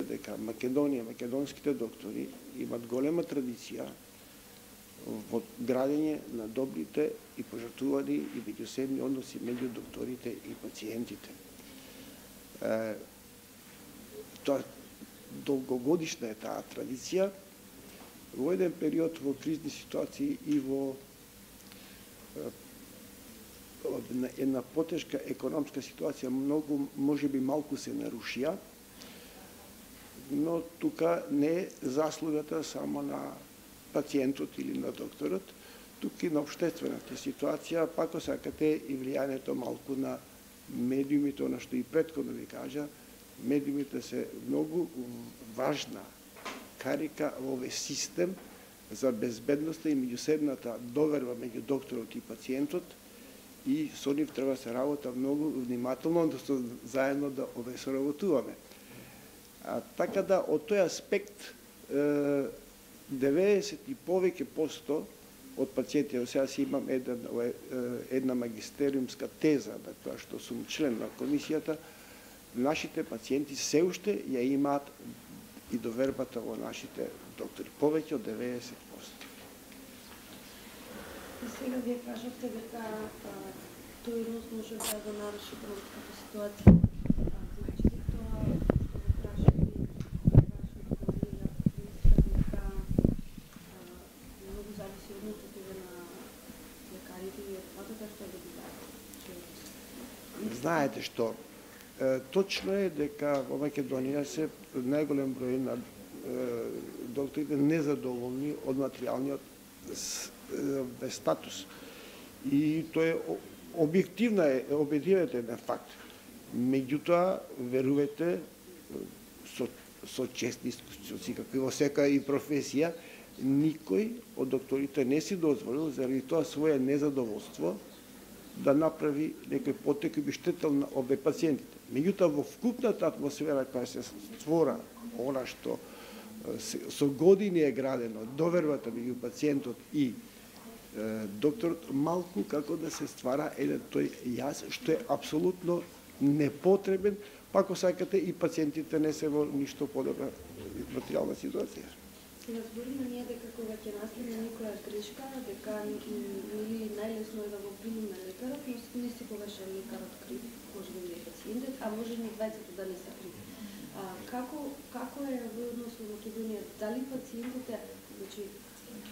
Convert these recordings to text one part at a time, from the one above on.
дека Македонија, македонските доктори имат голема традиција во градење на добрите и пожртвувани и меѓусебни односи меѓу докторите и пациентите. Тоа долгогодишна е таа традиција. Во еден период во кризни ситуации и во една потешка економска ситуација многу, можеби малку се нарушија, но тука не е заслугата само на пациентот или на докторот, тука и на општествената ситуација, пако сакате и влијањето малку на медиумите, она што и претходно ви кажа, медиумите се многу важна карика во овој систем за безбедноста и меѓусебната доверба меѓу докторот и пациентот, и со нив треба да се работа многу внимателно, односно заедно да соработуваме. Така да, од тој аспект, 90 и повеќе посто од пациенти, сега си имам една магистериумска теза, на тоа што сум член на комисијата, нашите пациенти се уште ја имаат и довербата во нашите доктори, повеќе од 90%. И сега вие кажавте дека тој рост може да го наруши продуктската ситуација. Значи тоа што го прашави дека многу зависи од односот на лекарите и од платата што го бидат. Знаете што, точно е дека во Македонија се најголем број на докторите незадоволни од материјалниот статус. И тоа е објективен факт. Меѓутоа, верувате, со честни искуствици, како и во сека и професија, никој од докторите не си дозволил заради тоа своје незадоволство да направи некој потек кој би штетел на обе пациентите. Меѓутоа, во вкупната атмосфера која се створа, она што со години е градено, довербата меѓу пациентот и докторот, малку како да се ствара еден тој јаз, што е апсолутно непотребен, пако сакате и пациентите не се во ништо подобра материјална ситуација. Се разбориме ние дека кога ќе настане некоја грешка, дека или најлесно е да го обвиниме лекарот, но не секогаш е лекарот крив, може да е пациентот, а може и двајцата да не се криви. Како е во однос во Македонија? Дали пациентите, значи,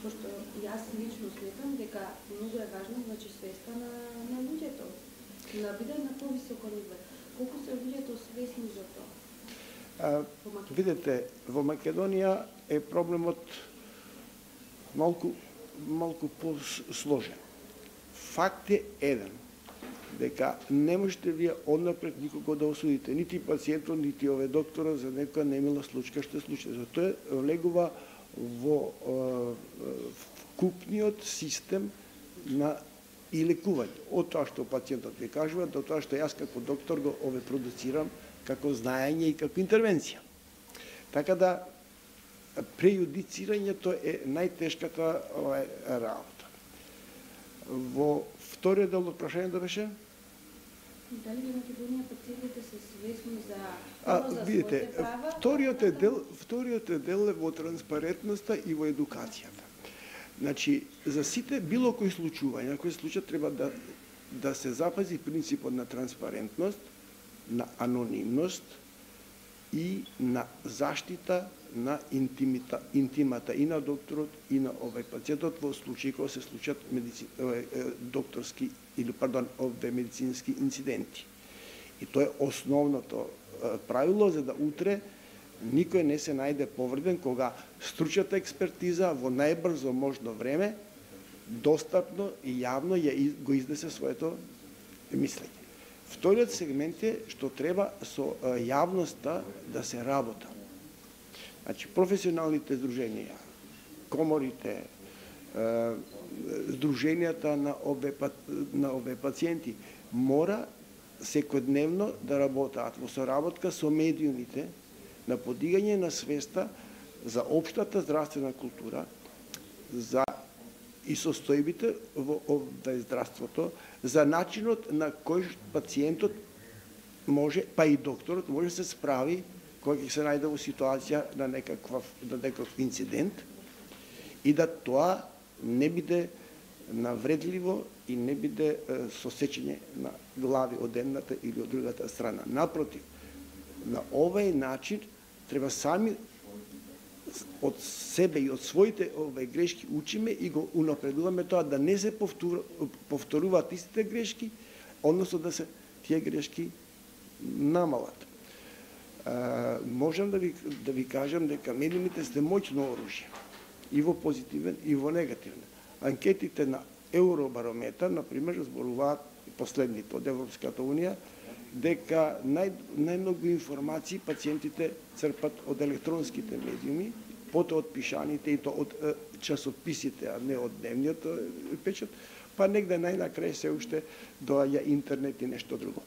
пошто јас лично сметам дека многу е важно, значи, свеста на луѓето, на биде на повисоко ниво. Колку се луѓето свесни за тоа? Видете, во Македонија е проблемот малку посложен. Факт е еден, дека не можете вие однапред никого да осудите, нити пациентот, нити овој доктора за некоја немила случка што се случи. Затоа влегува во вкупниот систем на и лекување. Од тоа што пациентот ви кажува, до тоа што јас како доктор го продуцирам како знаење и како интервенција. Така да, прејудицирањето е најтешката работа. Во вториот дел од прашањето беше? Дали во Македонија пациентите се свесни за видите, своите права? Вториот дел е во транспарентноста и во едукацијата. Значи, за сите било кои случувања, кои случаи треба да се запази принципот на транспарентност, на анонимност и на заштита на интимата и на докторот и на овој пациентот во случаи кога се случат докторски или овде медицински инциденти. И тоа е основното правило за да утре никој не се најде повреден кога стручната експертиза во најбрзо можно време достапно и јавно го изнесе своето мислење. Вториот сегмент е што треба со јавноста да се работа. Значи, професионалните здруженија, коморите, здруженијата на ове пациенти мора секојдневно да работаат во соработка со медиумите на подигање на свеста за општата здравствена култура, за и состојбите во здравството, за начинот на кој пациентот може, па и докторот може да се справи кога ќе се најде во ситуација на некаков инцидент и да тоа не биде навредливо и не биде сосечење на глави од едната или од другата страна. Напротив, на овој начин треба сами од себе и од своите грешки учиме и го унапредуваме тоа да не се повторуваат истите грешки, односно да се тие грешки намалат. Можам да ви кажам дека медиумите сте моќно оружје и во позитивен и во негативен. Анкетите на Евробарометар, например, зборуваат последните од Европската унија, дека најмногу информации пациентите црпат од електронските медиуми, потоа од пишаните и то од часописите, а не од дневниот печат, па негде најнакрај се уште доаѓа интернет и нешто друго.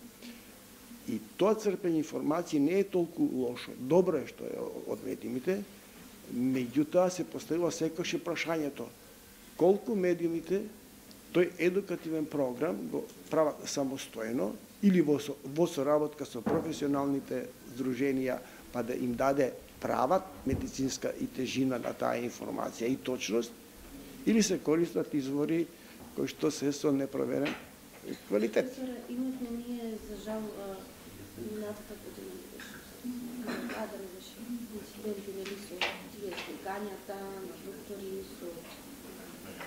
И тоа црпење информации не е толку лошо. Добро е што е од медиумите, меѓутоа се поставува секогаш прашањето колку медиумите тој едукативен програм го прават самостојно или во соработка со професионалните здруженија, па да им даде права медицинска и тежина на таа информација и точност, или се користат извори кои што се со непроверен квалитет. Имавме ние, за жал, минатата година да беше инциденти нели со тие сликањата на доктори со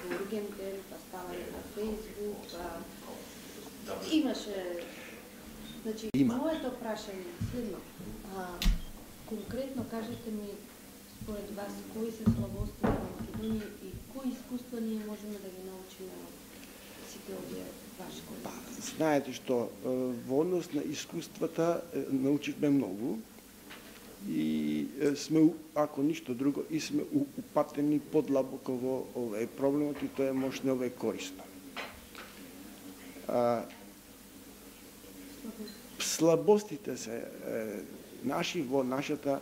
ургентен, па ставање на Фејсбук, имаше. Значи, моето прашање е следно. Конкретно кажете ми, според вас, кои се слабости на Македонија и кои искуства ние можеме да ги научиме од сите овие ваши колеги? Знаете што, во однос на искуствата научивме многу и сме, ако ништо друго, и сме упатени подлабоко во овој проблемот и тоа е можно овој корисно. Слабостите се наши во нашата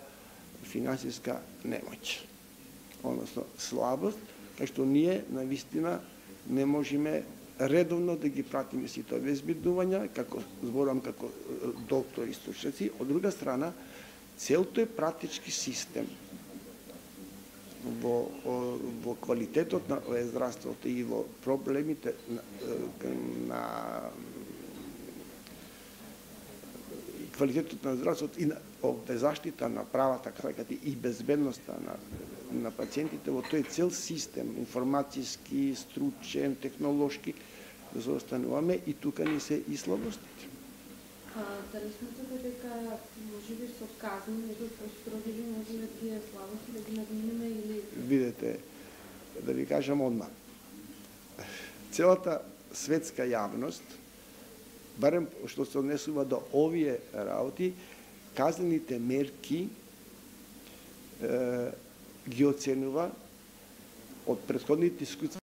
финансиска немоќ. Односно, слабост, кај што ние навистина не можеме редовно да ги пратиме сите овие збидувања, зборувам како доктори и стручњаци. Од друга страна, цел тој пратички систем во квалитетот на здравството и во проблемите на квалитетот на здравството и на заштита на правата и безбедноста на пациентите во тој цел систем, информацијски, стручен, технолошки, да се остануваме и тука ни се и слабостите. Дали смятате дека можеби со казни или построги може тие слабости да ги надминеме или... Видете, да ви кажам одмah. Целата светска јавност, барем што се однесува до овие работи, казнените мерки ги оценува од претходните искуства